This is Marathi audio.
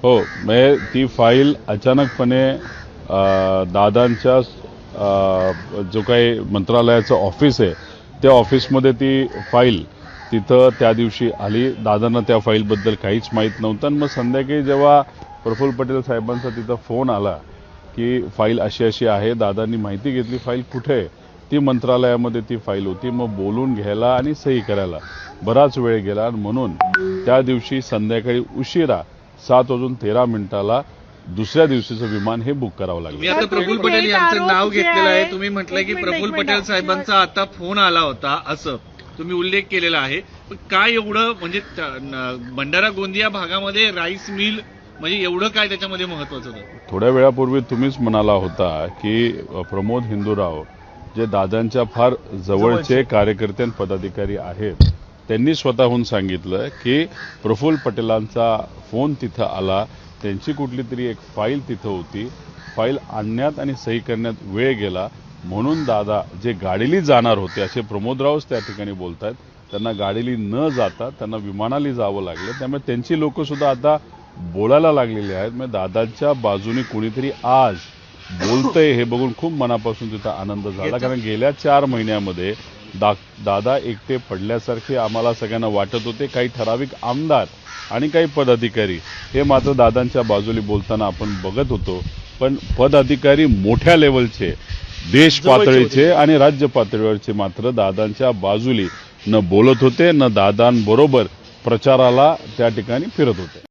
हो, म्हणजे ती फाईल अचानकपणे दादांच्या जो काही मंत्रालयाचं ऑफिस आहे त्या ऑफिसमध्ये ती फाईल तिथं त्या दिवशी आली. दादांना त्या फाईलबद्दल काहीच माहीत नव्हतं आणि मग संध्याकाळी जेव्हा प्रफुल्ल पटेल साहेबांचा तिथं फोन आला की फाईल अशी अशी आहे, दादांनी माहिती घेतली फाईल कुठे आहे, ती मंत्रालयामध्ये ती फाईल होती. मग बोलून घ्यायला आणि सही करायला बराच वेळ गेला आणि म्हणून त्या दिवशी संध्याकाळी उशिरा 7:13 दुसऱ्या दिवशीचं विमान हे बुक करावं लागलं. तुम्ही आता प्रफुल्ल पटेल यांचं नाव घेतलेलं आहे. तुम्ही म्हटलंय की प्रफुल्ल पटेल साहेबांचा आता फोन आला होता असं तुम्ही उल्लेख केलेला आहे. पण काय एवढं म्हणजे भंडारा गोंदिया भागामध्ये राईस मिल म्हणजे एवढं काय त्याच्यामध्ये महत्वाचं होतं? थोड्या वेळापूर्वी तुम्हीच म्हणाला होता की प्रमोद हिंदूराव जे दादांच्या फार जवळचे कार्यकर्ते आणि पदाधिकारी आहेत त्यांनी स्वतःहून सांगितलं की प्रफुल्ल पटेलांचा फोन तिथं आला, त्यांची कुठली तरी एक फाईल तिथं होती, फाईल आणण्यात आणि सही करण्यात वेळ गेला म्हणून दादा जे गाडीली जाणार होते असे प्रमोदरावच त्या ठिकाणी बोलतात, त्यांना गाडीली न जाता त्यांना विमानाली जावं लागलं. त्यामुळे त्यांची लोक सुद्धा आता बोलायला लागलेली आहेत. म्हणजे दादांच्या बाजूने कोणीतरी आज बोलतंय हे बघून खूप मनापासून तिथं आनंद झाला. कारण गेल्या 4 महिन्यामध्ये दादा एकटे पडल्यासारखे आम्हाला सगळ्यांना वाटत होते. काही ठराविक आमदार आणि काही पदाधिकारी हे मात्र दादांच्या बाजूने बोलताना आपण बघत होतो. पण पदाधिकारी मोठ्या लेवलचे देश पातळीचे आणि राज्य पातळीवरचे मात्र दादांच्या बाजूली न बोलत होते न दादांबरोबर प्रचाराला त्या ठिकाणी फिरत होते.